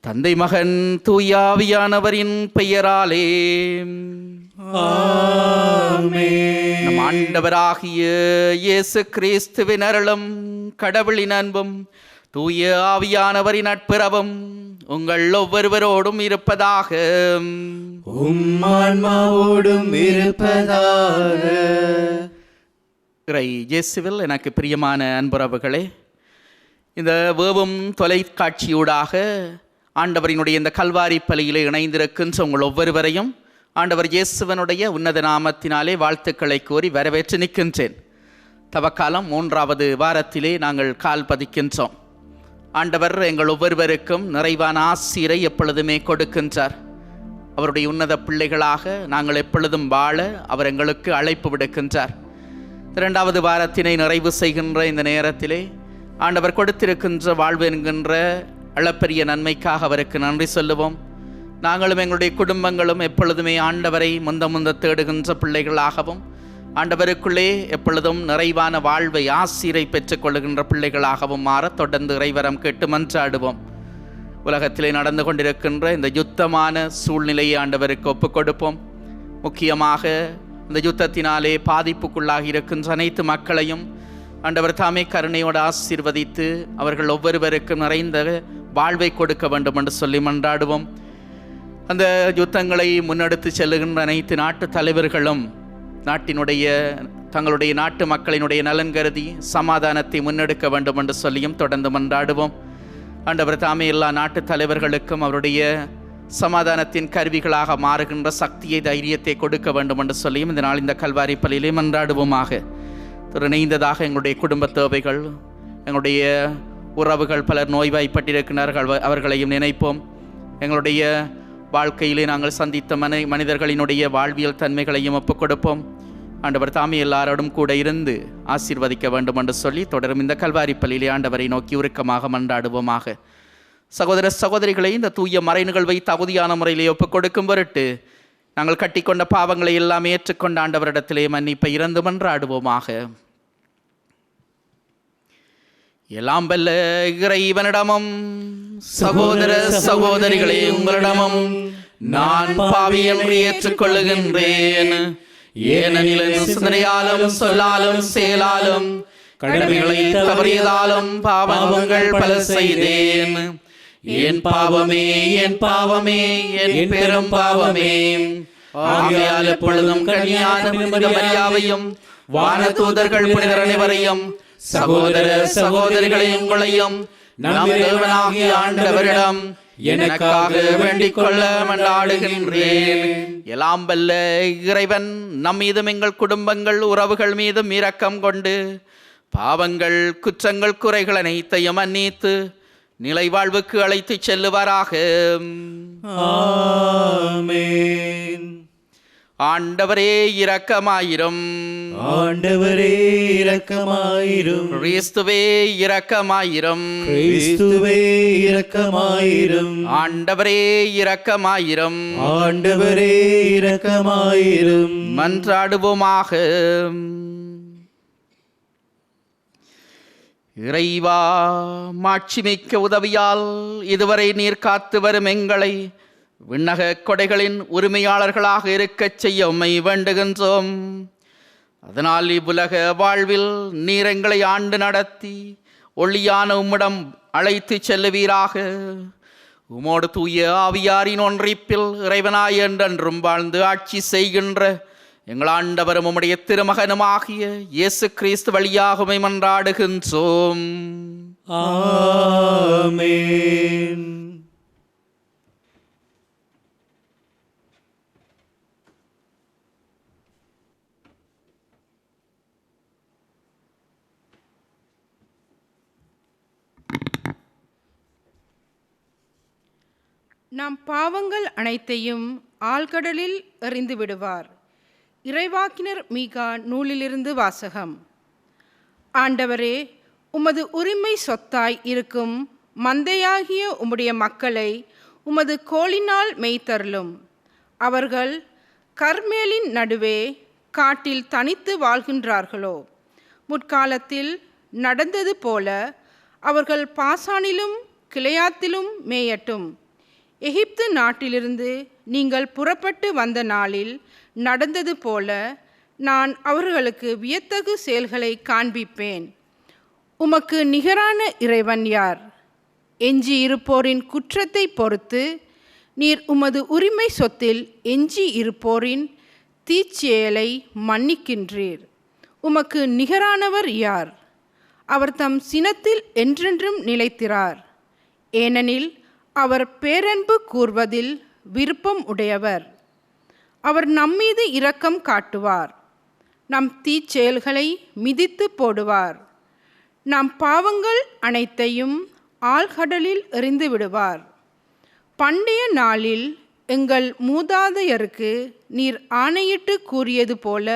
தந்தை மகன் தூயாவியானவரின் பெயராலே ஆமென். நம் ஆண்டவராகிய இயேசு கிறிஸ்துவின் அருளும் கடவுளின் அன்பும் தூய ஆவியானவரின் நட்புறவும் உங்கள் ஒவ்வொருவரோடும் இருப்பதாக. ஆன்மாவோடும் இருப்பதாக. இறை இயேசுவில் எனக்கு பிரியமான அன்புறவுகளே, இந்த வேவும் தொலைக்காட்சியூடாக ஆண்டவரினுடைய இந்த கல்வாரி பலியிலே இணைந்திருக்கின்ற உங்கள் ஒவ்வொருவரையும் ஆண்டவர் இயேசுவனுடைய உன்னத நாமத்தினாலே வாழ்த்துக்களை கூறி வரவேற்று நிற்கின்றேன். தவக்காலம் 3வது வாரத்திலே நாங்கள் கால் பதிக்கின்றோம். ஆண்டவர் எங்கள் ஒவ்வொருவருக்கும் நிறைவான ஆசீரை எப்பொழுதுமே கொடுக்கின்றார். அவருடைய உன்னத பிள்ளைகளாக நாங்கள் எப்பொழுதும் வாழ அவர் எங்களுக்கு அழைப்பு விடுக்கின்றார். 2வது வாரத்தினை நிறைவு செய்கின்ற இந்த நேரத்திலே ஆண்டவர் கொடுத்திருக்கின்ற வாழ்வு என்கின்ற அளப்பரிய நன்மைக்காக அவருக்கு நன்றி சொல்லுவோம். நாங்களும் எங்களுடைய குடும்பங்களும் எப்பொழுதுமே ஆண்டவரை முந்த தேடுகின்ற பிள்ளைகளாகவும் ஆண்டவருக்குள்ளே எப்பொழுதும் நிறைவான வாழ்வை ஆசீரை பெற்றுக்கொள்ளுகின்ற பிள்ளைகளாகவும் மாற தொடர்ந்து இறைவரம் கேட்டு மன்றாடுவோம். உலகத்திலே நடந்து கொண்டிருக்கின்ற இந்த யுத்தமான சூழ்நிலையை ஆண்டவருக்கு ஒப்புக் கொடுப்போம். முக்கியமாக இந்த யுத்தத்தினாலே பாதிப்புக்குள்ளாகி இருக்கின்ற அனைத்து மக்களையும் ஆண்டவர் தாமே கருணையோடு ஆசீர்வதித்து அவர்கள் ஒவ்வொருவருக்கும் நிறைந்த வாழ்வை கொடுக்க வேண்டும் என்று சொல்லி மன்றாடுவோம். அந்த யுத்தங்களை முன்னெடுத்து செல்லுகின்ற அனைத்து நாட்டு தலைவர்களும் தங்களுடைய நாட்டு மக்களினுடைய நலன் கருதி சமாதானத்தை முன்னெடுக்க வேண்டும் என்று சொல்லியும் தொடர்ந்து மன்றாடுவோம். ஆண்டவர் தாமே எல்லா நாட்டு தலைவர்களுக்கும் அவருடைய சமாதானத்தின் கருவிகளாக மாறுகின்ற சக்தியை, தைரியத்தை கொடுக்க வேண்டும் என்று சொல்லியும் இந்த நாள் இந்த கல்வாரி பலியிலே மன்றாடுவோமாக. இணைந்ததாக எங்களுடைய குடும்ப தேவைகள், எங்களுடைய உறவுகள் பலர் நோய்வாய்ப்பட்டிருக்கிறார்கள், அவர்களையும் நினைப்போம். எங்களுடைய வாழ்க்கையிலே நாங்கள் சந்தித்த மனிதர்களினுடைய வாழ்வியல் தன்மைகளையும் ஒப்புக் கொடுப்போம். ஆண்டவர் தாமே எல்லாரோடும் கூட இருந்து ஆசீர்வதிக்க வேண்டும் என்று சொல்லி தொடரும் இந்த கல்வாரி பலியிலே ஆண்டவரை நோக்கி உருக்கமாக மன்றாடுவோமாக. சகோதர சகோதரிகளை, இந்த தூய மறை நிகழ்வை தகுதியான முறையிலே ஒப்புக் கொடுக்கும் பொருட்டு நாங்கள் கட்டிக்கொண்ட பாவங்களை எல்லாம் ஏற்றுக்கொண்ட ஆண்டவரிடத்திலே மன்னிப்பை இறந்து மன்றாடுவோமாக. எல்லாம் வல்ல இறைவனிடமும் சகோதர சகோதரிகளே உங்களிடமும் நான் பாவி என்று ஏற்றுக்கொள்ளுகின்றேன். ஏனெனில் சிந்தனையாலும் சொல்லாலும் செயலாலும் கடமைகளை தவறியதாலும் பாவங்கள் பல செய்தேன். என் பாவமே, என் பாவமே, என் பெரும் பாவமே. ஆகையால் எப்பொழுதும் கன்னியான மரியாவையும் வானதூதர்கள் புனிதர் அனைவரையும் சகோதர சகோதரிகளை உங்களையும் நம் தேவனாகிய ஆண்டவரிடம் எனக்காக வேண்டிக் கொள்ள மன்றாடுகின்றேன். எல்லாம் வல்ல இறைவன் நம் மீதும் எங்கள் குடும்பங்கள் உறவுகள் மீதும் இரக்கம் கொண்டு பாவங்கள் குற்றங்கள் குறைகள் அனைத்தையும் மன்னித்து நிலை வாழ்வுக்கு அழைத்து செல்லுவாராக. ஆமென். ஆண்டவரே இரக்கமாயிரும். ஆண்டவரே இரக்கமாயிரும். கிறிஸ்துவே இரக்கமாயிரும். கிறிஸ்துவே இரக்கமாயிரும். ஆண்டவரே இரக்கமாயிரும். ஆண்டவரே இரக்கமாயிரும். மன்றாடுவோமாக. இறைவா, மாட்சிமிக்க உதவியால் இதுவரை நீர் காத்து வரும் எங்களை விண்ணக கொடைகளின் உரிமையாளர்களாக இருக்கச் செய்ய உம்மை வேண்டுகின்றோம். அதனால் இவ்வுலக வாழ்வில் நீர் எங்களை ஆண்டு நடத்தி ஒளியான உம்மிடம் அழைத்து செல்லுவீராக. உமோடு தூய ஆவியாரின் ஒன்றிப்பில் இறைவனாய் என்றென்றும் வாழ்ந்து ஆட்சி செய்கின்ற எங்கள் ஆண்டவரும் உம்முடைய திருமகனுமாகிய இயேசு கிறிஸ்து வழியாக உம்மை மன்றாடுகின்றோம். ஆமென். நம் பாவங்கள் அனைத்தையும் ஆழ்கடலில் எறிந்து விடுவார். இறைவாக்கினர் மீகா நூலிலிருந்து வாசகம். ஆண்டவரே, உமது உரிமை சொத்தாய் இருக்கும் மந்தையாகிய உம்முடைய மக்களை உமது கோலினால் மேய்த்தருளும். அவர்கள் கர்மேலின் நடுவே காட்டில் தனித்து வாழ்கின்றார்களோ? முற்காலத்தில் நடந்தது போல அவர்கள் பாசானிலும் கிளையாத்திலும் மேயட்டும். எகிப்து நாட்டிலிருந்து நீங்கள் புறப்பட்டு வந்த நாளில் நடந்தது போல நான் அவர்களுக்கு வியத்தகு செயல்களை காண்பிப்பேன். உமக்கு நிகரான இறைவன் யார்? எஞ்சி இருப்போரின் குற்றத்தை பொறுத்து நீர் உமது உரிமை சொத்தில் எஞ்சி இருப்போரின் தீச்செயலை மன்னிக்கின்றீர். உமக்கு நிகரானவர் யார்? அவர் தம் சினத்தில் என்றென்றும் நிலைத்திரார். ஏனெனில் அவர் பேரன்பு கூர்வதில் விருப்பம் உடையவர். அவர் நம்மீது இரக்கம் காட்டுவார். நம் தீச்செயல்களை மிதித்து போடுவார். நம் பாவங்கள் அனைத்தையும் ஆழ்கடலில் எறிந்து விடுவார். பண்டைய நாளில் எங்கள் மூதாதையருக்கு நீர் ஆணையிட்டு கூறியது போல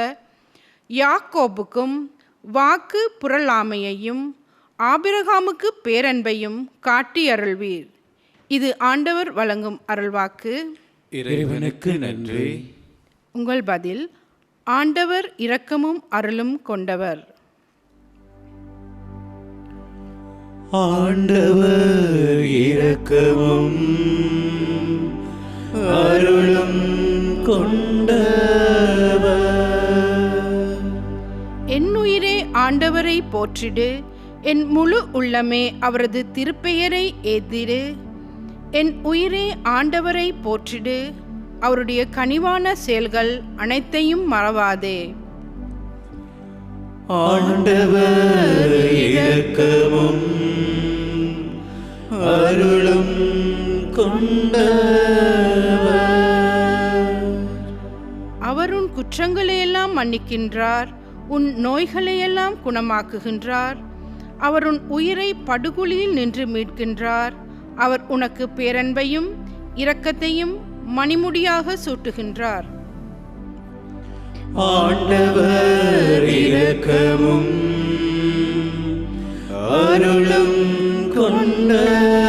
யாக்கோபுக்கும் வாக்கு புரளாமையையும் ஆபிரகாமுக்கு பேரன்பையும் காட்டி அருள்வீர். இது ஆண்டவர் வழங்கும் அருள்வாக்கு. இறைவனுக்கு நன்றி. உங்கள் பதில்: ஆண்டவர் இரக்கமும் அருளும் கொண்டவர். ஆண்டவர் இரக்கமும் அருளும் கொண்டவர். என் உயிரே ஆண்டவரை போற்றிடு, என் முழு உள்ளமே அவரது திருப்பெயரை ஏத்திடு. என் உயிரே ஆண்டவரை போற்றிடு, அவருடைய கனிவான செயல்கள் அனைத்தையும் மறவாதே. ஆண்டவர் இரக்கமும் அருளும் கொண்டவர். அவர் உன் குற்றங்களையெல்லாம் மன்னிக்கின்றார், உன் நோய்களையெல்லாம் குணமாக்குகின்றார். அவர் உன் உயிரை படுகுழியில் நின்று மீட்கின்றார். அவர் உனக்கு பேரன்பையும் இரக்கத்தையும் மணிமுடியாக சூட்டுகின்றார். ஆண்டவர் இரக்கமும் அருளும் கொண்டவர்.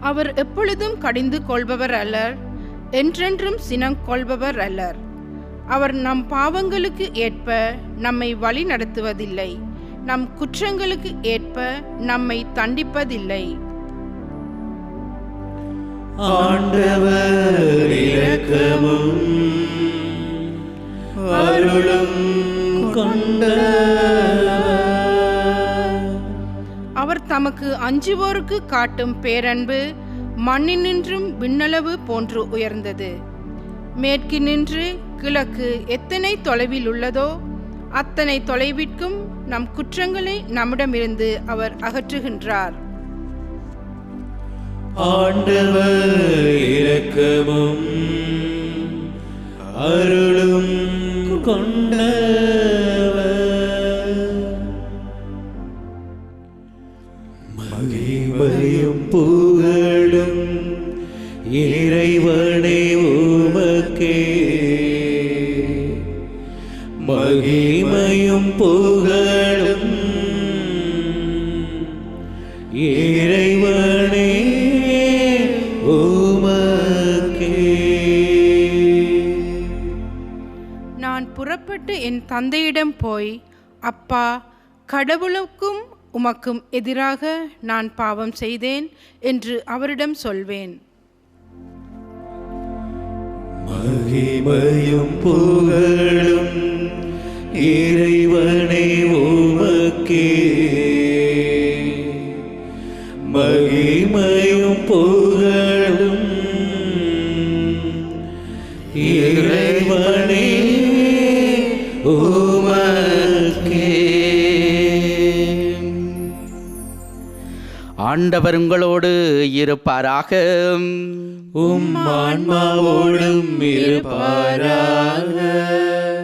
அவர் எப்பொழுதும் கடிந்து கொள்பவர் அல்லர், என்றென்றும் சினம் கொள்பவர் அல்லர். அவர் நம் பாவங்களுக்கு ஏற்ப நம்மை வழி நடத்துவதில்லை, நம் குற்றங்களுக்கு ஏற்ப நம்மை தண்டிப்பதில்லை. ஆண்டவர் இரக்கமும் அருளும் கொண்டவர். அவர் தமக்கு அஞ்சுவோருக்கு காட்டும் பேரன்பு மண்ணினின்றும் விண்ணளவு போன்று உயர்ந்தது. மேற்கினின்று கிழக்கு எத்தனை தொலைவில் உள்ளதோ அத்தனை தொலைவிற்கும் நம் குற்றங்களை நம்மிடமிருந்து அவர் அகற்றுகின்றார். ஆண்டவர் இரக்கமும் அருளும் கொண்டவர். மகிமையும் புகழும் இறைவனே உமக்கே. மகிமையும் புகழும் இறைவனே உமக்கே. நான் புறப்பட்டு என் தந்தையிடம் போய், அப்பா, கடவுளுக்கும் உமக்கும் எதிராக நான் பாவம் செய்தேன் என்று அவரிடம் சொல்வேன். மகிமையும் புகழும் இறைவனே உமக்கே. மகிமையும் புகழும் இறைவனே உமக்கே. ஆண்டவர் உங்களோடு இருப்பாராக. ஆன்மாவோடும் இருப்பாராக.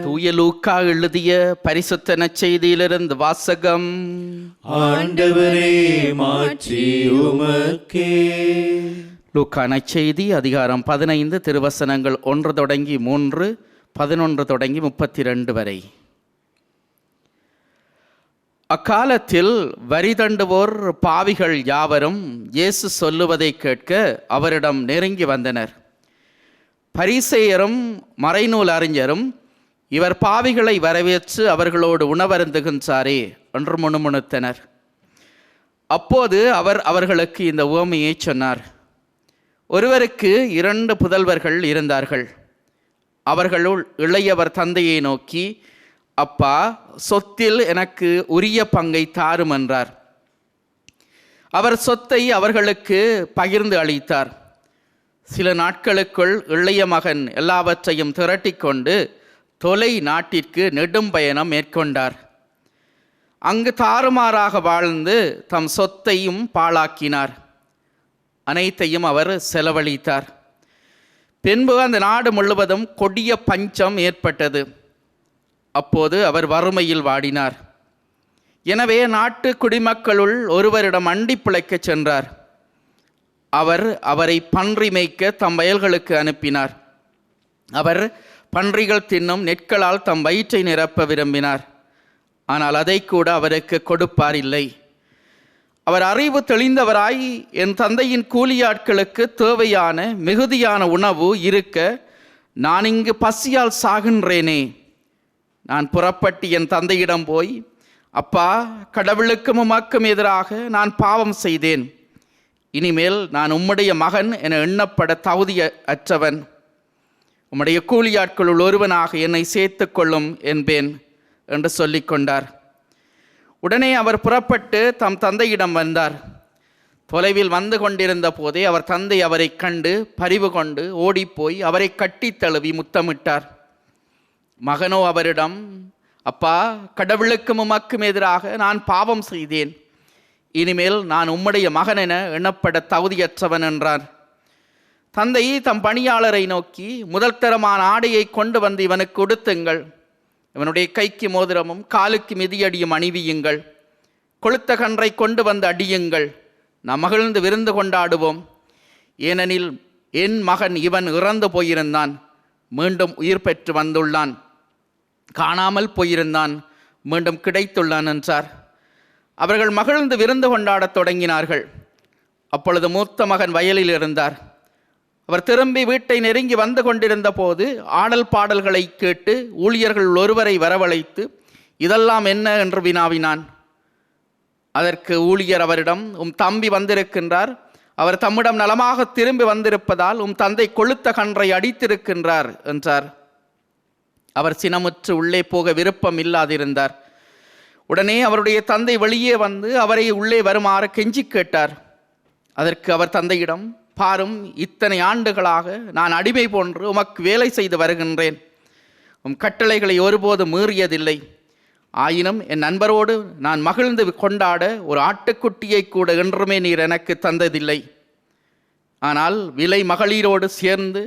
தூய லூக்கா எழுதிய பரிசுத்த நற்செய்தியிலிருந்து வாசகம். ஆண்டவரே மாட்சி உமக்கே. லூக்கா நற்செய்தி அதிகாரம் 15 திருவசனங்கள் 1 தொடங்கி 3, 11 தொடங்கி 32 வரை. அக்காலத்தில் வரி தண்டுவோர் பாவிகள் யாவரும் இயேசு சொல்லுவதை கேட்க அவரிடம் நெருங்கி வந்தனர். பரிசேயரும் மறைநூல் அறிஞரும், இவர் பாவிகளை வரவேற்று அவர்களோடு உணவருந்துகின்றாரே என்று முணுமுணுத்தனர். அப்போது அவர் அவர்களுக்கு இந்த உவமையை சொன்னார். ஒருவருக்கு 2 புதல்வர்கள் இருந்தார்கள். அவர்களுள் இளையவர் தந்தையை நோக்கி, அப்பா, சொத்தில் எனக்கு உரிய பங்கை தாரும் என்றார். அவர் சொத்தை அவர்களுக்கு பகிர்ந்து அளித்தார். சில நாட்களுக்குள் இளைய மகன் எல்லாவற்றையும் திரட்டிக்கொண்டு தொலை நாட்டிற்கு நெடும் பயணம் மேற்கொண்டார். அங்கு தாறுமாறாக வாழ்ந்து தம் சொத்தையும் பாழாக்கினார். அனைத்தையும் அவர் செலவழித்தார். பின்பு அந்த நாடு முழுவதும் கொடிய பஞ்சம் ஏற்பட்டது. அப்போது அவர் வறுமையில் வாடினார். எனவே நாட்டு குடிமக்களுள் ஒருவரிடம் அண்டி பிழைக்கச் சென்றார். அவர் அவரை பன்றி மேய்க்க தம் வயல்களுக்கு அனுப்பினார். அவர் பன்றிகள் தின்னும் நெற்களால் தம் வயிற்றை நிரப்ப விரும்பினார். ஆனால் அதை கூட அவருக்கு கொடுப்பார் இல்லை. அவர் அறிவு தெளிந்தவராய், என் தந்தையின் கூலியாட்களுக்கு தேவையான மிகுதியான உணவு இருக்க நான் இங்கு பசியால் சாகின்றேனே. நான் புறப்பட்டு என் தந்தையிடம் போய், அப்பா, கடவுளுக்கும் உமக்கும் எதிராக நான் பாவம் செய்தேன். இனிமேல் நான் உம்முடைய மகன் என எண்ணப்பட தகுதியற்றவன். உம்முடைய கூலியாட்களுள் ஒருவனாக என்னை சேர்த்து கொள்ளும் என்பேன் என்று சொல்லிக்கொண்டார். உடனே அவர் புறப்பட்டு தம் தந்தையிடம் வந்தார். தொலைவில் வந்து கொண்டிருந்த போதே அவர் தந்தை அவரை கண்டு பரிவு கொண்டு ஓடிப்போய் அவரை கட்டித் தழுவி முத்தமிட்டார். மகனோ அவரிடம், அப்பா, கடவுளுக்கும் உமக்கும் எதிராக நான் பாவம் செய்தேன். இனிமேல் நான் உம்முடைய மகன் என எண்ணப்பட தகுதியற்றவன் என்றார். தந்தை தம் பணியாளரை நோக்கி, முதல் தரமான ஆடையை கொண்டு வந்து இவனுக்கு உடுத்துங்கள். இவனுடைய கைக்கு மோதிரமும் காலுக்கு மிதியடியும் அணிவியுங்கள். கொளுத்த கன்றை கொண்டு வந்து அடியுங்கள். நாம் மகிழ்ந்து விருந்து கொண்டாடுவோம். ஏனெனில் என் மகன் இவன் இறந்து போயிருந்தான், மீண்டும் உயிர் பெற்று வந்துள்ளான். காணாமல் போயிருந்தான், மீண்டும் கிடைத்துள்ளான் என்றார். அவர்கள் மகிழ்ந்து விருந்து கொண்டாடத் தொடங்கினார்கள். அப்பொழுது மூத்த மகன் வயலில் இருந்தார். அவர் திரும்பி வீட்டை நெருங்கி வந்து கொண்டிருந்த போது ஆடல் பாடல்களை கேட்டு ஊழியர்கள் ஒருவரை வரவழைத்து, இதெல்லாம் என்ன என்று வினாவினான். அதற்கு ஊழியர் அவரிடம், உம் தம்பி வந்திருக்கின்றார். அவர் தம்மிடம் நலமாக திரும்பி வந்திருப்பதால் உம் தந்தை கொளுத்த கன்றை அடித்திருக்கின்றார் என்றார். அவர் சினமுற்று உள்ளே போக விருப்பம் இல்லாதிருந்தார். உடனே அவருடைய தந்தை வெளியே வந்து அவரை உள்ளே வருமாறு கெஞ்சி கேட்டார். அதற்கு அவர் தந்தையிடம், பாரும், இத்தனை ஆண்டுகளாக நான் அடிமை போன்று உமக்கு வேலை செய்து வருகின்றேன். உம் கட்டளைகளை ஒருபோதும் மீறியதில்லை. ஆயினும் என் நண்பரோடு நான் மகிழ்ந்து கொண்டாட ஒரு ஆட்டுக்குட்டியை கூட என்றுமே நீர் எனக்கு தந்ததில்லை. ஆனால் விலை மகளிரோடு சேர்ந்து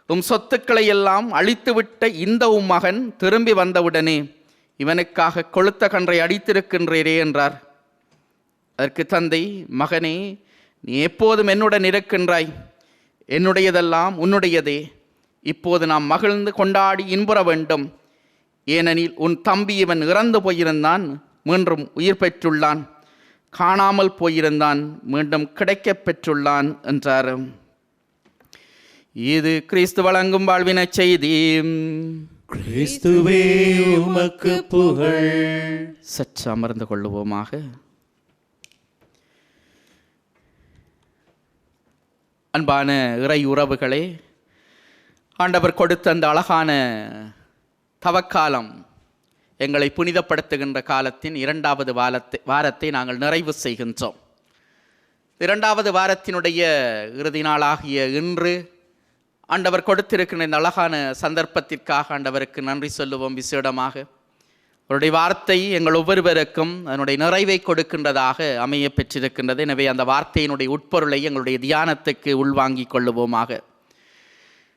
உம் சொத்துக்களை எல்லாம் அழித்துவிட்ட இந்த உம் மகன் திரும்பி வந்தவுடனே இவனுக்காக கொளுத்த கன்றை அடித்திருக்கின்றீரே என்றார். அதற்கு தந்தை, மகனே, நீ எப்போதும் என்னுடன் இருக்கின்றாய். என்னுடையதெல்லாம் உன்னுடையதே. இப்போது நாம் மகிழ்ந்து கொண்டாடி இன்புற வேண்டும். ஏனெனில் உன் தம்பி இவன் இறந்து போயிருந்தான், மீண்டும் உயிர் பெற்றுள்ளான். காணாமல் போயிருந்தான், மீண்டும் கிடைக்கப் பெற்றுள்ளான் என்றார். இது கிறிஸ்து வழங்கும் வாழ்வின செய்தி. கிறிஸ்துவே உமக்கு புகழ். சற்று அமர்ந்து கொள்ளுவோமாக. அன்பான இறை உறவுகளே, ஆண்டவர் கொடுத்த அந்த அழகான தவக்காலம், எங்களை புனிதப்படுத்துகின்ற காலத்தின் 2வது வாரத்தை நாங்கள் நிறைவு செய்கின்றோம். 2வது வாரத்தினுடைய இறுதி நாளாகிய இன்று ஆண்டவர் கொடுத்திருக்கின்ற இந்த அழகான சந்தர்ப்பத்திற்காக ஆண்டவருக்கு நன்றி சொல்லுவோம். விசேடமாக அவருடைய வார்த்தை எங்கள் ஒவ்வொருவருக்கும் அதனுடைய நிறைவை கொடுக்கின்றதாக அமைய பெற்றிருக்கின்றது. எனவே அந்த வார்த்தையினுடைய உட்பொருளை எங்களுடைய தியானத்துக்கு உள்வாங்கிக் கொள்ளுவோமாக.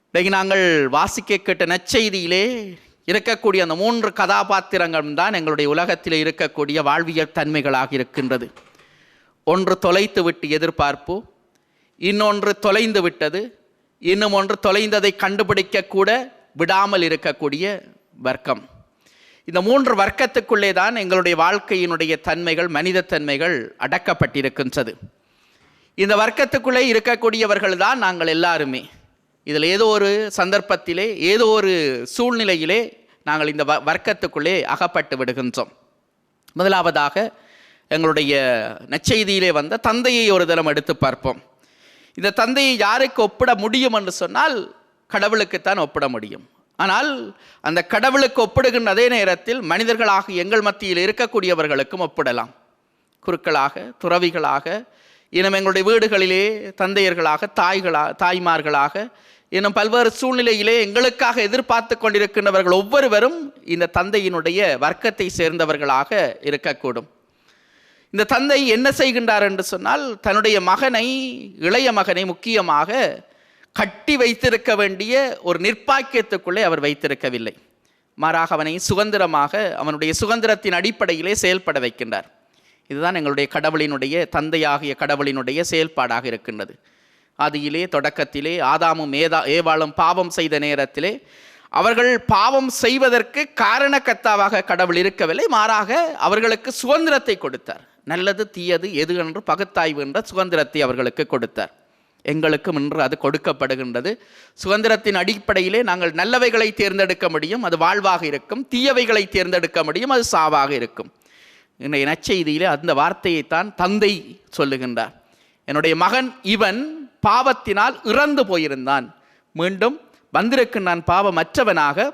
இன்றைக்கு நாங்கள் வாசிக்க கேட்ட நற்செய்தியிலே இருக்கக்கூடிய அந்த 3 கதாபாத்திரங்கள் தான் எங்களுடைய உலகத்தில் இருக்கக்கூடிய வாழ்வியல் தன்மைகளாக இருக்கின்றது. ஒன்று தொலைத்து விட்டு எதிர்பார்ப்பு, இன்னொன்று தொலைந்து விட்டது, இன்னும் ஒன்று தொலைந்ததை கண்டுபிடிக்க கூட விடாமல் இருக்கக்கூடிய வர்க்கம். இந்த 3 வர்க்கத்துக்குள்ளே தான் எங்களுடைய வாழ்க்கையினுடைய தன்மைகள், மனித தன்மைகள் அடக்கப்பட்டிருக்கின்றது. இந்த வர்க்கத்துக்குள்ளே இருக்கக்கூடியவர்கள் தான் நாங்கள் எல்லாருமே. இதில் ஏதோ ஒரு சந்தர்ப்பத்திலே, ஏதோ ஒரு சூழ்நிலையிலே நாங்கள் இந்த வர்க்கத்துக்குள்ளே அகப்பட்டு விடுகின்றோம். முதலாவதாக எங்களுடைய நற்செய்தியிலே வந்த தந்தையை ஒரு தரம் எடுத்து பார்ப்போம். இந்த தந்தையை யாருக்கு ஒப்பிட முடியும் என்று சொன்னால் கடவுளுக்குத்தான் ஒப்பிட முடியும். ஆனால் அந்த கடவுளுக்கு ஒப்பிடுகின்ற அதே நேரத்தில் மனிதர்களாக எங்கள் மத்தியில் இருக்கக்கூடியவர்களுக்கும் ஒப்பிடலாம். குருக்களாக, துறவிகளாக, இன்னும் எங்களுடைய வீடுகளிலே தந்தையர்களாக, தாய்மார்களாக, இன்னும் பல்வேறு சூழ்நிலையிலே எங்களுக்காக எதிர்பார்த்து கொண்டிருக்கின்றவர்கள் ஒவ்வொருவரும் இந்த தந்தையினுடைய வர்க்கத்தை சேர்ந்தவர்களாக இருக்கக்கூடும். இந்த தந்தை என்ன செய்கின்றார் என்று சொன்னால், தன்னுடைய மகனை, இளைய மகனை முக்கியமாக கட்டி வைத்திருக்க வேண்டிய ஒரு நிர்பாக்கியத்துக்குள்ளே அவர் வைத்திருக்கவில்லை. மாறாக அவனை சுதந்திரமாக, அவனுடைய சுதந்திரத்தின் அடிப்படையிலே செயல்பட வைக்கின்றார். இதுதான் எங்களுடைய கடவுளினுடைய, தந்தையாகிய கடவுளினுடைய செயல்பாடாக இருக்கின்றது. ஆதியிலே, தொடக்கத்திலே ஆதாமும் ஏவாளும் பாவம் செய்த நேரத்திலே அவர்கள் பாவம் செய்வதற்கு காரணக்கர்த்தாவாக கடவுள் இருக்கவில்லை. மாறாக அவர்களுக்கு சுதந்திரத்தை கொடுத்தார். நல்லது தீயது எது என்று பகுத்தாய்வு என்ற சுதந்திரத்தை அவர்களுக்கு கொடுத்தார். எங்களுக்கும் இன்று அது கொடுக்கப்படுகின்றது. சுதந்திரத்தின் அடிப்படையிலே நாங்கள் நல்லவைகளை தேர்ந்தெடுக்க முடியும், அது வாழ்வாக இருக்கும். தீயவைகளை தேர்ந்தெடுக்க முடியும், அது சாவாக இருக்கும். இன்றைய நற்செய்தியிலே அந்த வார்த்தையைத்தான் தந்தை சொல்லுகின்றார். என்னுடைய மகன் இவன் பாவத்தினால் இறந்து போயிருந்தான், மீண்டும் வந்திருக்கின்றான், பாவமற்றவனாக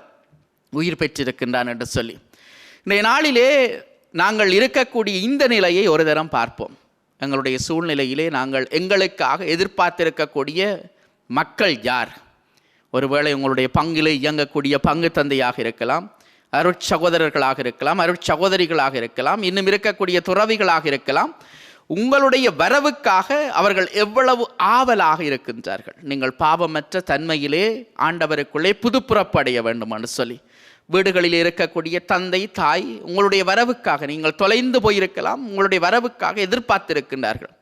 உயிர் பெற்றிருக்கின்றான் என்று சொல்லி. இன்றைய நாளிலே நாங்கள் இருக்கக்கூடிய இந்த நிலையை ஒரு தரம் பார்ப்போம். எங்களுடைய சூழ்நிலையிலே நாங்கள் எங்களுக்காக எதிர்பார்த்திருக்கக்கூடிய மக்கள் யார்? ஒருவேளை உங்களுடைய பங்கிலே இயங்கக்கூடிய பங்கு தந்தையாக இருக்கலாம், அருட்சகோதரர்களாக இருக்கலாம், அருட்சகோதரிகளாக இருக்கலாம், இன்னும் இருக்கக்கூடிய துறவிகளாக இருக்கலாம். உங்களுடைய வரவுக்காக அவர்கள் எவ்வளவு ஆவலாக இருக்கின்றார்கள். நீங்கள் பாவமற்ற தன்மையிலே ஆண்டவருக்குள்ளே புதுப்புறப்படைய வேண்டும் என்று சொல்லி வீடுகளில் இருக்கக்கூடிய தந்தை, தாய் உங்களுடைய வரவுக்காக, நீங்கள் தொலைந்து போயிருக்கலாம், உங்களுடைய வரவுக்காக எதிர்பார்த்திருக்கின்றார்கள்.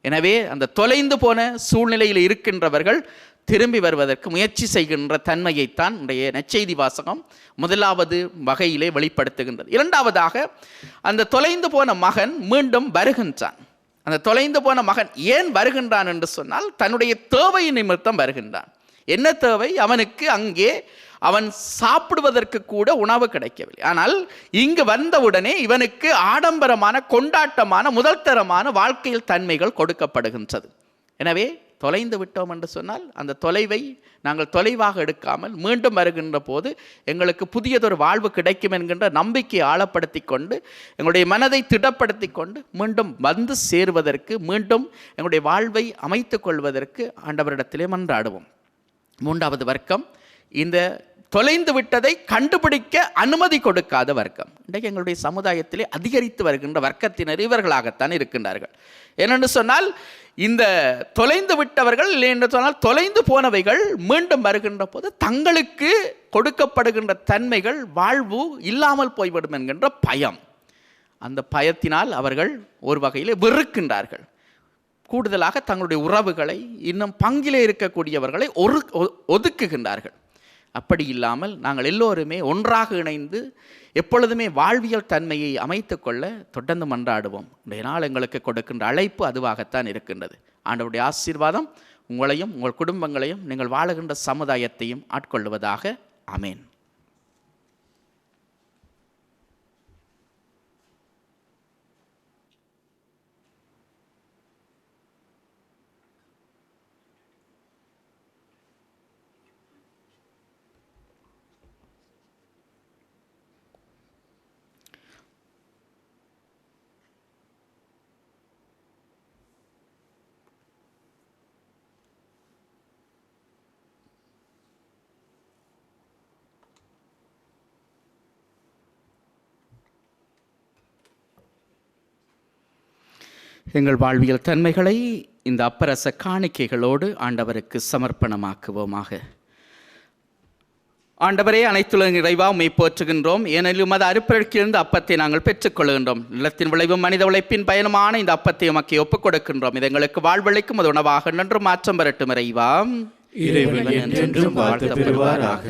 எனவே அந்த தொலைந்து போன சூழ்நிலையில் இருக்கின்றவர்கள் திரும்பி வருவதற்கு முயற்சி செய்கின்ற தன்மையைத்தான் இன்றைய நற்செய்தி வாசகம் முதலாவது வகையிலே வெளிப்படுத்துகின்றது. இரண்டாவதாக, அந்த தொலைந்து போன மகன் மீண்டும் வருகின்றான். அந்த தொலைந்து போன மகன் ஏன் வருகின்றான் என்று சொன்னால், தன்னுடைய தேவை நிமித்தம் வருகின்றான். என்ன தேவை? அவனுக்கு அங்கே அவன் சாப்பிடுவதற்கு கூட உணவு கிடைக்கவில்லை. ஆனால் இங்கு வந்தவுடனே இவனுக்கு ஆடம்பரமான, கொண்டாட்டமான, முதல் தரமான வாழ்க்கையில் தன்மைகள் கொடுக்கப்படுகின்றது. எனவே தொலைந்து விட்டோம் என்று சொன்னால் அந்த தொலைவை நாங்கள் தொலைவாக எடுக்காமல் மீண்டும் வருகின்ற போது எங்களுக்கு புதியதொரு வாழ்வு கிடைக்கும் என்கின்ற நம்பிக்கையை ஆழப்படுத்தி கொண்டு, எங்களுடைய மனதை திடப்படுத்தி கொண்டு மீண்டும் வந்து சேருவதற்கு, மீண்டும் எங்களுடைய வாழ்வை அமைத்து கொள்வதற்கு ஆண்டவரிடத்திலே மன்றாடுவோம். மூன்றாவது வர்க்கம், இந்த தொலைந்து விட்டதை கண்டுபிடிக்க அனுமதி கொடுக்காத வர்க்கம். இன்றைக்கு எங்களுடைய சமுதாயத்திலே அதிகரித்து வருகின்ற வர்க்கத்தினர் இவர்களாகத்தான் இருக்கின்றார்கள். ஏனென்று சொன்னால், இந்த தொலைந்து விட்டவர்கள், இல்லை என்று சொன்னால் தொலைந்து போனவைகள் மீண்டும் வருகின்ற போது தங்களுக்கு கொடுக்கப்படுகின்ற தன்மைகள், வாழ்வு இல்லாமல் போய்விடும் என்கின்ற பயம். அந்த பயத்தினால் அவர்கள் ஒரு வகையில் வெறுக்கின்றார்கள். கூடுதலாக தங்களுடைய உறவுகளை, இன்னும் பங்கிலே இருக்கக்கூடியவர்களை ஒதுக்குகின்றார்கள். அப்படி இல்லாமல் நாங்கள் எல்லோருமே ஒன்றாக இணைந்து எப்பொழுதுமே வாழ்வியல் தன்மையை அமைத்து கொள்ள தொடர்ந்து மன்றாடுவோம். இன்றைய நாள் எங்களுக்கு கொடுக்கின்ற அழைப்பு அதுவாகத்தான் இருக்கின்றது. ஆண்டவருடைய ஆசீர்வாதம் உங்களையும் உங்கள் குடும்பங்களையும் நீங்கள் வாழுகின்ற சமுதாயத்தையும் ஆட்கொள்வதாக. ஆமேன். எங்கள் வாழ்வியல் தன்மைகளை இந்த அப்பரச காணிக்கைகளோடு ஆண்டவருக்கு சமர்ப்பணமாக்குவோமாக. ஆண்டவரே, அனைத்துலக இறைவா, உம்மை போற்றுகின்றோம். ஏனெனில் உமது அருப்பெருக்கிலிருந்து அப்பத்தை நாங்கள் பெற்றுக்கொள்கின்றோம். நிலத்தின் விளைவும் மனித உழைப்பின் பயனுமான இந்த அப்பத்தை உமக்கு ஒப்புக் கொடுக்கின்றோம். இது எங்களுக்கு வாழ்வளிக்கும் அது உணவாக நன்று மாற்றம் பெறட்டும். இறைவா, இறைவன் என்றென்றும் வாழ்த்து பெறுவாராக.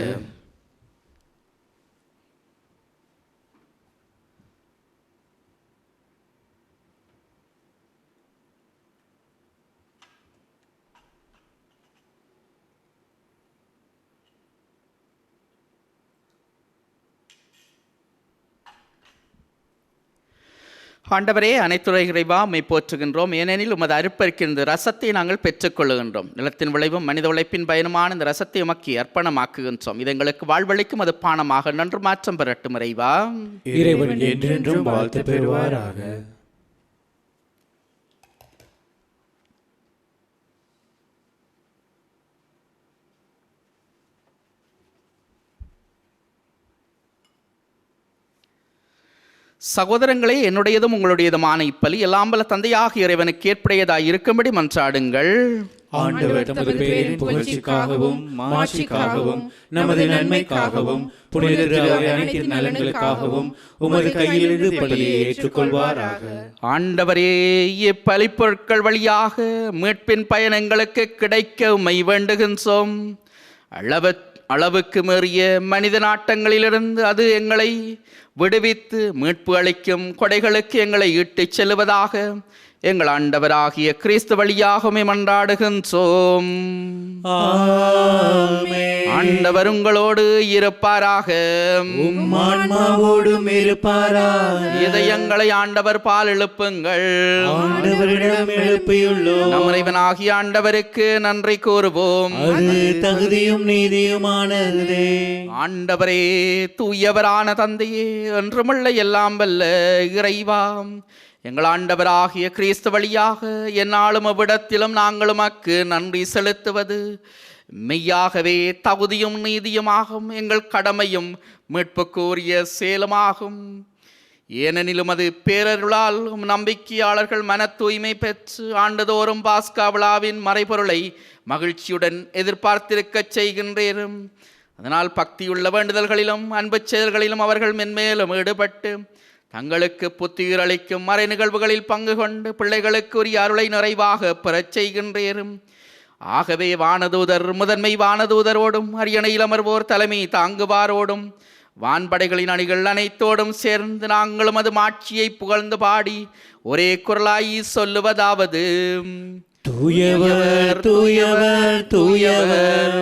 ஆண்டவரே, அனைத்துறை இறைவா உம்மை போற்றுகின்றோம். ஏனெனில் உமது அருப்பருக்கின்ற ரசத்தை நாங்கள் பெற்றுக்கொள்ளுகின்றோம். நிலத்தின் விளைவும் மனித உழைப்பின் பயனுமான இந்த ரசத்தை உமக்கு அர்ப்பணமாக்குகின்றோம். இது எங்களுக்கு வாழ்வழிக்கும் அது பானமாக நன்று மாற்றம் பெறட்டும் இறைவா. இறைவன் என்றென்றும் வாழ்த்து பெறுவாராக. சகோதரங்களே, என்னுடையதும் உங்களுடையதுமான இப்பலி எல்லாம் வல்ல தந்தையாக இறைவனுக்கு ஏற்புடையதாய் இருக்கும்படி மன்றாடுங்கள். ஆண்டவர் தமது பேரின் புகழ்ச்சிக்காகவும் மாட்சிக்காகவும் நமது நன்மைக்காகவும் புனித அனைத்து நலன்களுக்காகவும் உமது கையிலிருந்து பலியை ஏற்றுக்கொள்வாராக. ஆண்டவரே, இப்பலி பொருட்கள் வழியாக மீட்பின் பயன் எங்களுக்கு கிடைக்க உம்மை வேண்டுகின்றோம். அளவுக்கு மீறிய மனித நாட்டங்களிலிருந்து அது எங்களை விடுவித்து மீட்பு அளிக்கும் கொடைகளுக்கு எங்களை இட்டுச் செல்வதாக எங்கள் ஆண்டவராகிய கிறிஸ்து வழியாகவே மன்றாடுகின்றோம். ஆண்டவர் உங்களோடு இருப்பாராக. இதயங்களை ஆண்டவர் பால் எழுப்புங்கள். நம் இறைவனாகிய ஆண்டவருக்கு நன்றி கூறுவோம். தகுதியும் நீதியுமானதே. ஆண்டவரே, தூயவரான தந்தையே, என்றுமுள்ள எல்லாம் வல்ல இறைவாம், எங்கள் ஆண்டவராகிய கிறிஸ்து வழியாக எந்நாளும் அவ்விடத்திலும் நாங்கள் உமக்கு நன்றி செலுத்துவது மெய்யாகவே தகுதியும் நீதியுமாகும், எங்கள் கடமையும் மீட்புக்குரிய செயலுமாகும். ஏனெனிலும் அது பேரருளால் நம்பிக்கையாளர்கள் மன தூய்மை பெற்று ஆண்டுதோறும் பாஸ்கா விழாவின் மறைபொருளை மகிழ்ச்சியுடன் எதிர்பார்த்திருக்கச் செய்கின்றேன். அதனால் பக்தியுள்ள வேண்டுதல்களிலும் அன்பு செயல்களிலும் அவர்கள் மென்மேலும் ஈடுபட்டு தங்களுக்கு புத்துயிர் அளிக்கும் மறை நிகழ்வுகளில் பங்கு கொண்டு பிள்ளைகளுக்கு உரிய அருளை நிறைவாக பெறச் செய்கின்றேன். ஆகவே வானதூதர் முதன்மை வானதூதரோடும் அரியணையில் அமர்வோர் தலைமை தாங்குவாரோடும் வான்படைகளின் அணிகள் அனைத்தோடும் சேர்ந்து நாங்களும் அது மாட்சியை புகழ்ந்து பாடி ஒரே குரலாய் சொல்லுவதாவது: தூயவர் தூயவர் தூயவர்,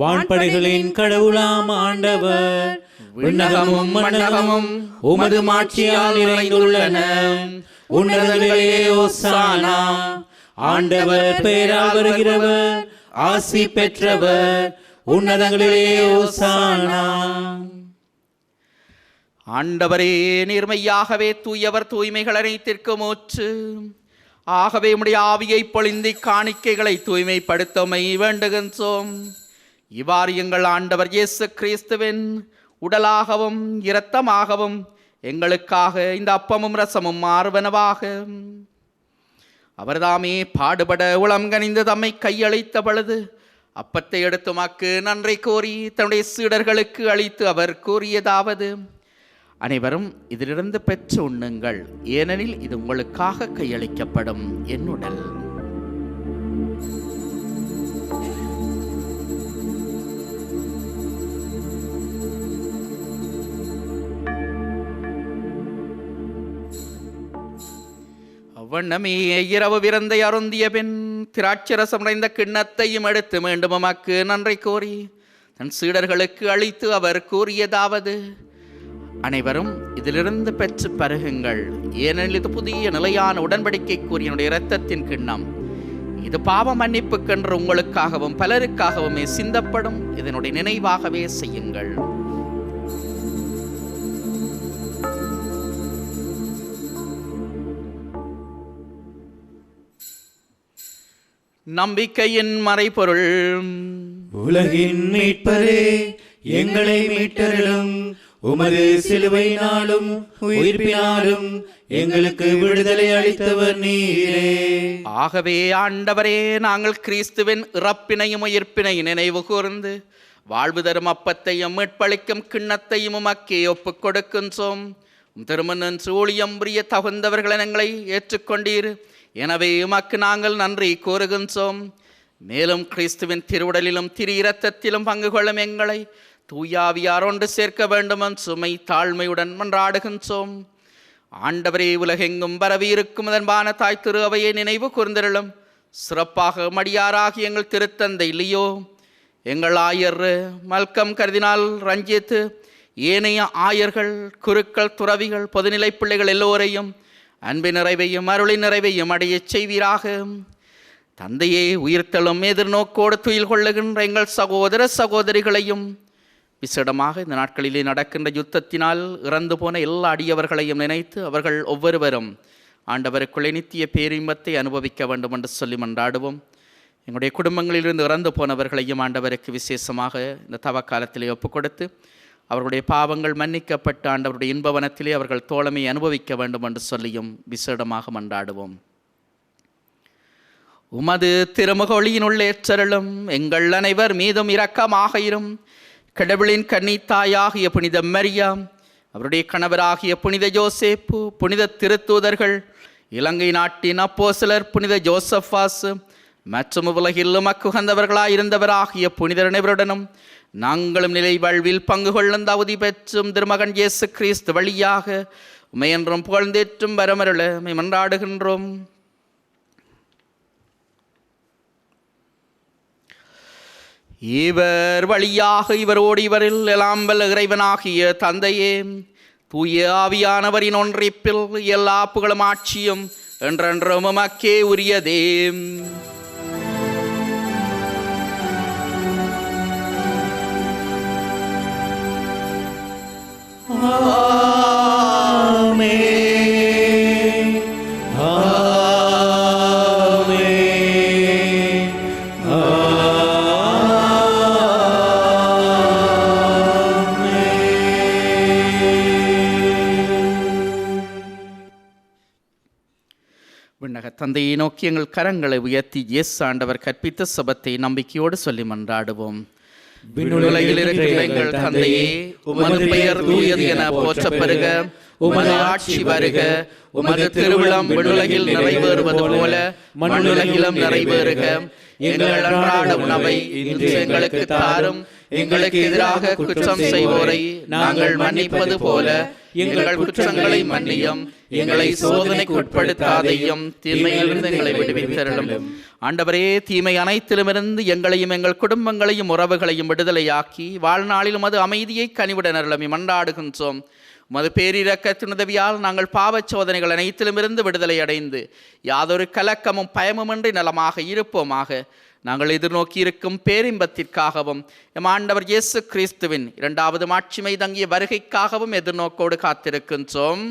வான்படைகளின் கடவுளாம் ஆண்டவர். விண்ணகமும் மண்ணகமும் உமது மாட்சியால் நிறைந்துள்ளன. உன்னதங்களிலே ஓசானா. ஆண்டவர் பெயரால் வருகிறவர் ஆசி பெற்றவர். உன்னதங்களிலே ஓசானா. ஆண்டவரே, நேர்மையாகவே தூயவர், தூய்மைகள் அனைத்திற்கும் ஊற்று. ஆகவே உம்முடைய ஆவியை பொழிந்தி காணிக்கைகளை தூய்மைப்படுத்தமை வேண்டுகின்றோம். இவ்வாறு எங்கள் ஆண்டவர் இயேசு கிறிஸ்துவின் உடலாகவும் இரத்தமாகவும் எங்களுக்காக இந்த அப்பமும் ரசமும் மாறுவனவாக. அவர்தாமே பாடுபட உளம் கனிந்து தம்மை கையளித்த பொழுது அப்பத்தை எடுத்து உமக்கு நன்றி கூறி தன்னுடைய சீடர்களுக்கு அளித்து அவர் கூறியதாவது: அனைவரும் இதிலிருந்து பெற்று உண்ணுங்கள், ஏனெனில் இது உங்களுக்காக கையளிக்கப்படும் என் உடல். அவ்வண்ணமே இரவு விருந்தை அருந்திய பின் திராட்சரசம் நிறைந்த கிண்ணத்தையும் எடுத்து மீண்டும் உமக்கு நன்றி கூறி தன் சீடர்களுக்கு அளித்து அவர் கூறியதாவது: அனைவரும் இதிலிருந்து பெற்று பருகுங்கள், ஏனெனில் இது புதிய நிலையான உடன்படிக்கைக்குரிய என்னுடைய இரத்தத்தின் கிண்ணம். இது பாவ மன்னிப்புக்கென்று உங்களுக்காகவும் பலருக்காகவுமே சிந்தப்படும். இதனுடைய நினைவாகவே செய்யுங்கள். நம்பிக்கையின் மறைபொருள். உலகின் மீட்பரே, எங்களை மீட்டருளும். உமது சிலுவையினாலும் உயிர்ப்பினாலும் எங்களுக்கு விடுதலை அளித்தவர் நீரே. ஆகவே ஆண்டவரே, நாங்கள் கிறிஸ்துவின் இறப்பினையும் உயிர்ப்பினையும் நினைவு கூர்ந்து வாழ்வு தரும் அப்பத்தையும் மீட்பளிக்கும் கிண்ணத்தையும் உமக்கே ஒப்புக் கொடுக்கின்றோம். திருமணன்று ஊழியம் புரிய தகுந்தவர்கள் எங்களை ஏற்றுக்கொண்டீர். எனவே உமக்கு நாங்கள் நன்றி கூறுகின்றோம். மேலும் கிறிஸ்துவின் திருவுடலிலும் திரு இரத்தத்திலும் பங்கு கொள்ளும் எங்களை தூயாவியார் ஒன்று சேர்க்க வேண்டும் என்று சுமை தாழ்மையுடன் மன்றாடுகின்றோம். ஆண்டவரே, உலகெங்கும் பரவி இருக்கும் அதன்பான தாய் திரு அவையை நினைவு கூர்ந்திருளும். சிறப்பாக மடியாராகி எங்கள் திருத்தந்தை லியோ, எங்கள் ஆயர் மல்கம் கர்தினால் ரஞ்சித், ஏனைய ஆயர்கள், குருக்கள், துறவிகள், பொதுநிலை பிள்ளைகள் எல்லோரையும் அன்பின் நிறைவையும் அருளின் நிறைவையும் அடையச் செய்வீராக. தந்தையே, உயிர்த்தலும் எதிர்நோக்கோடு துயில் கொள்ளுகின்ற எங்கள் சகோதர சகோதரிகளையும், விசேடமாக இந்த நாட்களிலே நடக்கின்ற யுத்தத்தினால் இறந்து போன எல்லா அடியவர்களையும் நினைத்து அவர்கள் ஒவ்வொருவரும் ஆண்டவருக்குள்ளே நித்திய பேரின்பத்தை அனுபவிக்க வேண்டும் என்று சொல்லி மன்றாடுவோம். எங்களுடைய குடும்பங்களிலிருந்து இறந்து போனவர்களையும் ஆண்டவருக்கு விசேஷமாக இந்த தவக்காலத்திலே ஒப்புக் கொடுத்து அவர்களுடைய பாவங்கள் மன்னிக்கப்பட்டு ஆண்டவருடைய இன்பவனத்திலே அவர்கள் தோழமையை அனுபவிக்க வேண்டும் என்று சொல்லியும் விசேடமாக மன்றாடுவோம். உமது திருமுகொளியினுள்ளே ஏற்றருளும், எங்கள் அனைவர் மீதும் இரக்கமாக இரும். கடவுளின் கன்னித்தாயாகிய புனித மரியா, அவருடைய கணவராகிய புனித யோசேப்பு, புனித திருத்தூதர்கள், இலங்கை நாட்டின் அப்போஸ்தலர் புனித ஜோசப்பாஸ் மற்றும் உலகில் உமக்கு உகந்தவர்களாயிருந்தவராகிய புனிதர் அனைவருடனும் நாங்களும் நிலை வாழ்வில் பங்கு கொள்ளும் தகுதி பெற்றும் திருமகன் இயேசு கிறிஸ்து வழியாக உமையென்றும் புகழ்ந்தேற்றும் வரமருள மன்றாடுகின்றோம். இவர் வழியாக இவரோடு இவரில் எல்லாம் வல்ல இறைவனாகிய தந்தையே, தூய ஆவியானவரின் ஒன்றிப்பில் எல்லா புகழும் ஆட்சியும் என்றென்றும் உமக்கே உரியதே. விண்ணக தந்தையை நோக்கி எங்கள் கரங்களை உயர்த்தி இயேசு ஆண்டவர் கற்பித்த சபத்தை நம்பிக்கையோடு சொல்லி மன்றாடுவோம். விண்ணுலகில் இருக்கிற எங்கள் தந்தையே, உமது பெயர் தூயது என போற்றப் பெறுக. உமது ஆட்சி வருக. உமது திருவிழம் விண்ணுலகில் நிறைவேறுவது போல மண்ணுலகிலும் நிறைவேறுக. எங்கள் அன்றாட உணவை இன்று எங்களுக்கு தாரும். எங்களுக்கு எதிராக குற்றம் செய்வோரை நாங்கள் மன்னிப்பது போல எங்கள் குற்றங்களை மன்னியும். எங்களை சோதனைக்கு உட்படுத்தாதையும், தீமையிலிருந்து எங்களை விடுவித்தருளும். ஆண்டவரே, தீமை அனைத்திலுமிருந்து எங்களையும் எங்கள் குடும்பங்களையும் உறவுகளையும் விடுதலையாக்கி வாழ்நாளிலும் அது அமைதியை கனிவுடனருளும் மன்றாடுகின்றோம். உமது பேரிரக்கத்தின் உதவியால் நாங்கள் பாவச் சோதனைகள் அனைத்திலுமிருந்து விடுதலை அடைந்து யாதொரு கலக்கமும் பயமுமின்றி நலமாக இருப்போமாக. நாங்கள் எதிர்நோக்கி இருக்கும் பேரின்பத்திற்காகவும் எம் ஆண்டவர் இயேசு கிறிஸ்துவின் இரண்டாவது மாட்சிமை தங்கிய வருகைக்காகவும் எதிர்நோக்கோடு காத்திருக்கின்றோம்.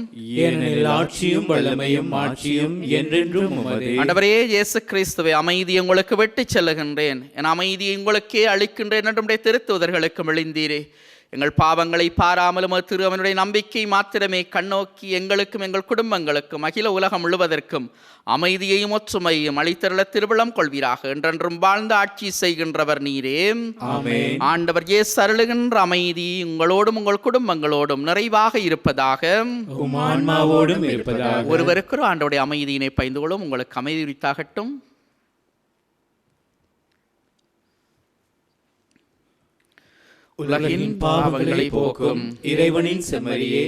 ஆட்சியும் வல்லமையும் ஆட்சியும் என்றென்றும் உமதே. ஆண்டவரே இயேசு கிறிஸ்துவை, அமைதியை உங்களுக்கு விட்டு செல்லுகின்றேன், என் அமைதியை உங்களுக்கே அளிக்கின்றேன் என்று திருத்தூதர்களுக்கு விழிந்தீரே. எங்கள் பாவங்களை பாராமலும் திரு அவனுடைய நம்பிக்கை மாத்திரமே கண்ணோக்கி எங்களுக்கும் எங்கள் குடும்பங்களுக்கும் அகில உலகம் முழுவதற்கும் அமைதியையும் ஒற்றுமையும் அளித்தருள திருவிழம் கொள்வீராக. என்றென்றும் வாழ்ந்து ஆட்சி செய்கின்றவர் நீரே. ஆண்டவர் இயேசு அருளுகின்ற அமைதி உங்களோடும் உங்கள் குடும்பங்களோடும் நிறைவாக இருப்பதாக. ஒருவருக்கு ஆண்டவருடைய அமைதியினை பயந்து கொள்ளும். உங்களுக்கு அமைதி உரித்தாகட்டும். உலகின் பாவங்களை போக்கும் இறைவனின் செம்மறியே,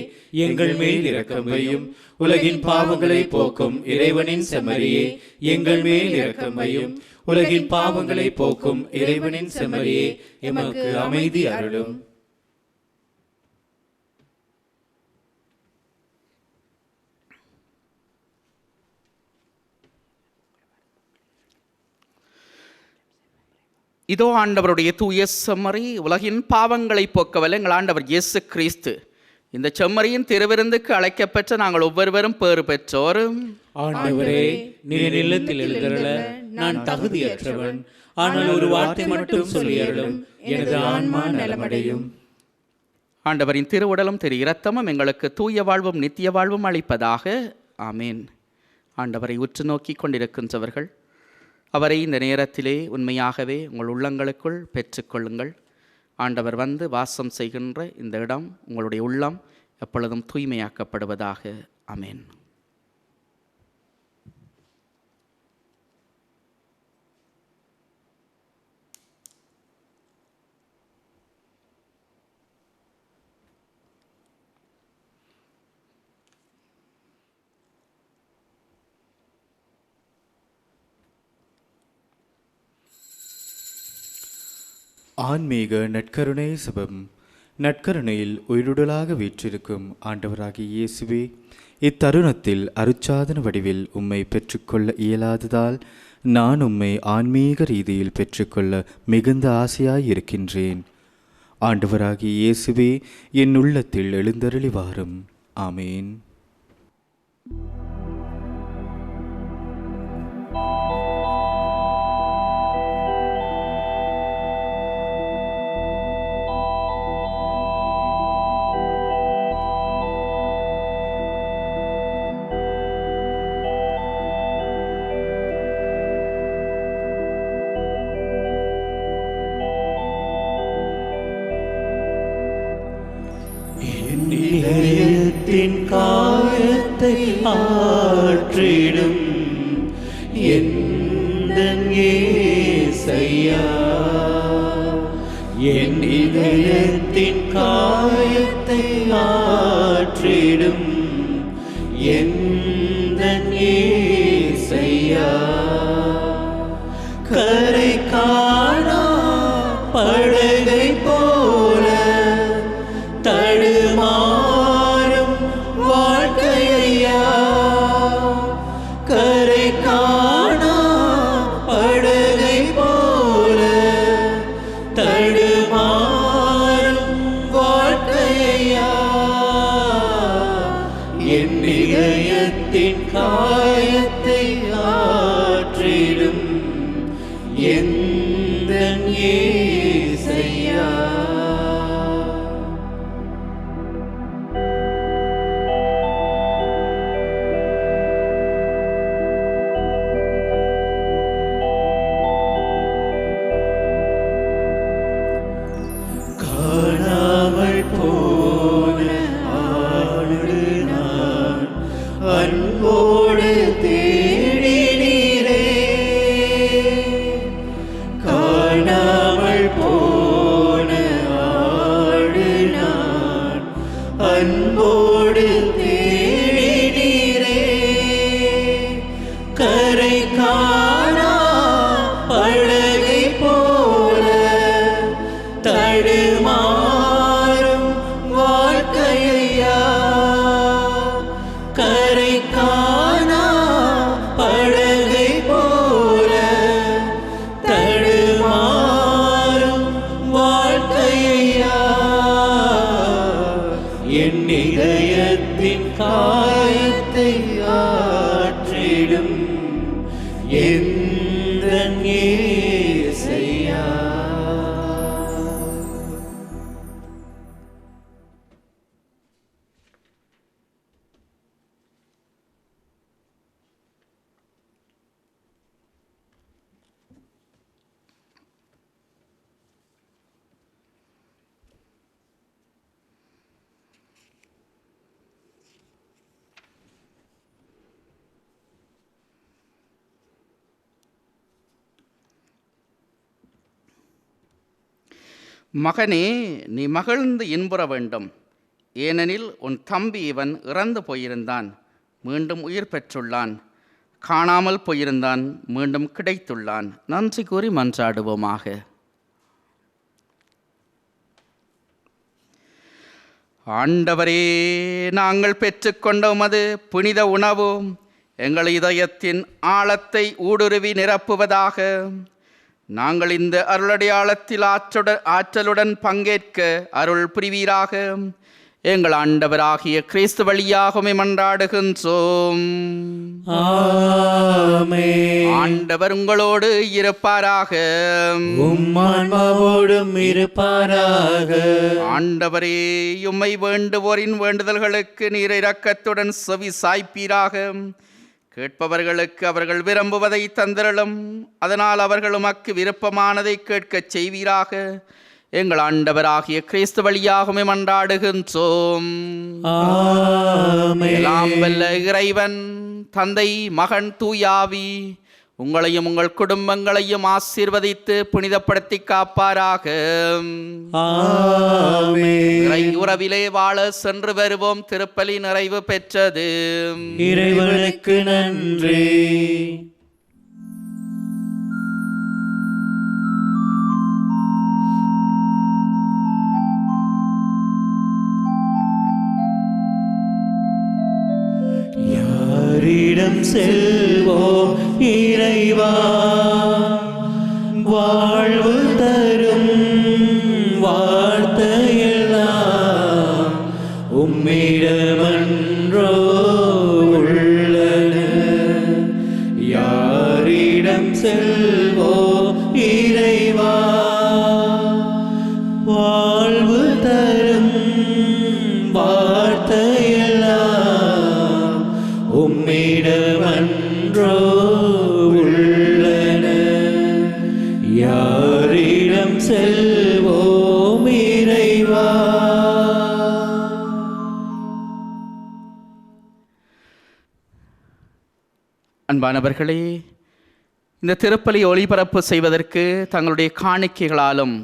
எங்கள் மேல் இரக்கம் வையும். உலகின் பாவங்களை போக்கும் இறைவனின் செம்மறியே, எங்கள் மேல் இரக்கம் வையும். உலகின் பாவங்களை போக்கும் இறைவனின் செம்மறியே, எமக்கு அமைதி அருளும். இதோ ஆண்டவருடைய தூய செம்மறி, உலகின் பாவங்களை போக்கவல்ல எங்கள் ஆண்டவர் இயேசு கிறிஸ்து. இந்த செம்மறியின் திருவிருந்துக்கு அழைக்கப்பெற்ற நாங்கள் ஒவ்வொருவரும் பேறு பெற்றோர். ஆண்டவரே, நீர் இல்லத்தில் எழுந்தருள நான் தகுதியற்றவன். ஆனால் ஒரு வார்த்தை மட்டும் சொல்லியருளும், எனது ஆன்மா நலமடையும். ஆண்டவரின் திருவுடலும் திரு இரத்தமும் எங்களுக்கு தூய வாழ்வும் நித்திய வாழ்வும் அளிப்பதாக. ஆமேன். ஆண்டவரை உற்று நோக்கி கொண்டிருக்கின்றவர்கள் அவரை இந்த நேரத்திலே உண்மையாகவே உங்கள் உள்ளங்களுக்குள் பெற்றுக்கொள்ளுங்கள். ஆண்டவர் வந்து வாசம் செய்கின்ற இந்த இடம் உங்களுடைய உள்ளம் எப்பொழுதும் தூய்மையாக்கப்படுவதாக. ஆமேன். ஆன்மீக நற்கருணை சபம். நற்கருணையில் உயிருடலாக வீற்றிருக்கும் ஆண்டவராகிய இயேசுவே, இத்தருணத்தில் அருட்சாதன வடிவில் உம்மை பெற்றுக்கொள்ள இயலாததால் நான் உம்மை ஆன்மீக ரீதியில் பெற்றுக்கொள்ள மிகுந்த ஆசையாயிருக்கின்றேன். ஆண்டவராகிய இயேசுவே, என் உள்ளத்தில் எழுந்தருளி வாரும். ஆமேன். இதயத்தின் காயத்தை ஆற்றிடும் எந்தன் இயேசையா, என் இதயத்தின் காயத்தை ஆற்றிடும் எந்தன் இயேசையா, கரை காணா படகை போல தடுமாறும் வாழ்க்கையா, கரை காணா படகை போல தடுமாறும் வாழ்க்கையா, என் இதயத்தின் காயத்தை ஆற்றிடும் எந்தன் இயேசையா. காணாமல் போன ஆடு நான் அன்போடு தேடினீரே, காணாமல் போன ஆடு நான் அன்போடு தேடினீரே, கரை காணா படகை போல தடுமாறும் வாழ்க்கையா, கரை காணா படகை போல தடுமாறும் வாழ்க்கையா, என் இதயத்தின் காயத்தை ஆற்றிடும் எந்தன் இயேசையா. மகனே, நீ மகிழ்ந்து இன்புற வேண்டும். ஏனெனில் உன் தம்பி இவன் இறந்து போயிருந்தான், மீண்டும் உயிர் பெற்றுள்ளான். காணாமல் போயிருந்தான், மீண்டும் கிடைத்துள்ளான். நன்றி கூறி மன்றாடுவோமாக. ஆண்டவரே, நாங்கள் பெற்றுக்கொண்ட உமது புனித உணவு எங்கள் இதயத்தின் ஆழத்தை ஊடுருவி நிரப்புவதாக. நாங்கள் இந்த அருளடையாளத்தில் ஆற்றலுடன் பங்கேற்க அருள் புரிவீராக. எங்கள் ஆண்டவராகிய கிறிஸ்து வழியாக மன்றாடுகின்றோம். ஆமென். ஆண்டவர் உங்களோடு இருப்பாராக. உம்மான்மாவோடும் இருப்பாராக. ஆண்டவரே, உம்மை வேண்டுவோரின் வேண்டுதல்களுக்கு நீர் இரக்கத்துடன் செவி சாய்ப்பீராக. கேட்பவர்களுக்கு அவர்கள் விரும்புவதை தந்திரளும், அதனால் அவர்கள் உமக்கு விருப்பமானதை கேட்கச் செய்வீராக. எங்கள் ஆண்டவராகிய கிறிஸ்து வழியாக மன்றாடுகின்றோம். ஆமென். எல்லாம் வல்ல இறைவன், தந்தை, மகன், தூயாவி உங்களையும் உங்கள் குடும்பங்களையும் ஆசீர்வதித்து புனிதப்படுத்தி காப்பாராக. ஆமென். இறை உறவிலே வாழ சென்று வருவோம். திருப்பலி நிறைவு பெற்றது. இறைவனுக்கு நன்றி. வாழ்வு தரும் வார்த்தையெல்லாம் உம்மிடமன்றோ உள்ளன. யாரிடம் செல்வோம் இறைவா? வாழ்வு தரும் வார்த்தையெல்லாம் உம்மிடமன்றோ உள்ளன. யாரிடம் செல்வோம் இறைவா? அன்பானவர்களே, இந்த திருப்பலி ஒளிபரப்பு செய்வதற்கு தங்களுடைய காணிக்கைகளாலும்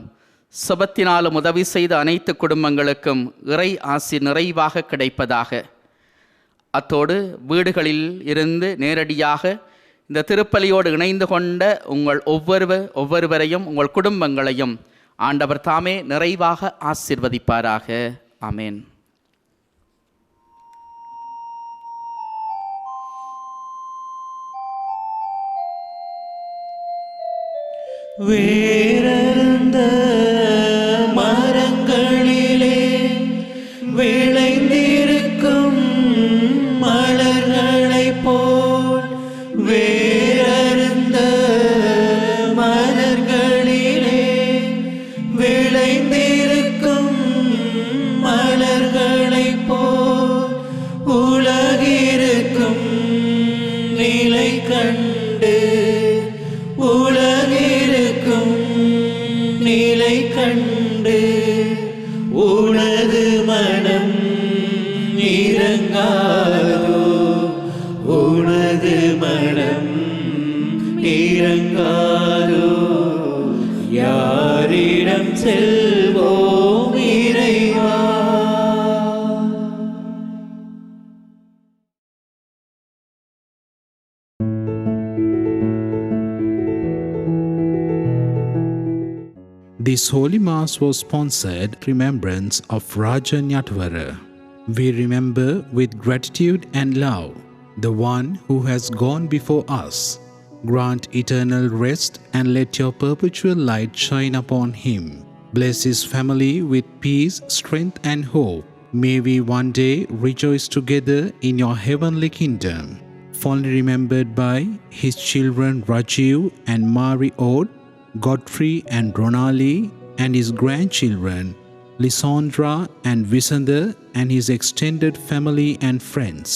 செபத்தினாலும் உதவி செய்த அனைத்து குடும்பங்களுக்கும் இறை ஆசி நிறைவாக கிடைப்பதாக. அத்தோடு வீடுகளில் இருந்து நேரடியாக இந்த திருப்பலியோடு இணைந்து கொண்ட உங்கள் ஒவ்வொருவரையும் உங்கள் குடும்பங்களையும் ஆண்டவர் தாமே நிறைவாக ஆசீர்வதிப்பாராக. ஆமேன். வேறந்த மரங்களிலே விளைந்திருக்கும் மலர்களைப் போல், வேறந்த மலர்களிலே விளைந்திருக்கும் மலர்களைப் போல் உலகிருக்கும் நிலை கண்டு, உலகிருக்கும் நிலை கண்டு உனது மனம் இறங்காதோ, உனது மனம் இறங்காதோ. யாரிடம் செல்வோம் இறைவா? This Holy Mass was sponsored in remembrance of Raja Nyatwara. We remember with gratitude and love the one who has gone before us. Grant eternal rest and let your perpetual light shine upon him. Bless his family with peace, strength and hope. May we one day rejoice together in your heavenly kingdom. Fondly remembered by his children Rajiv and Mari Ode, Godfrey and Ronali, and his grandchildren Lysandra and Visander, and his extended family and friends.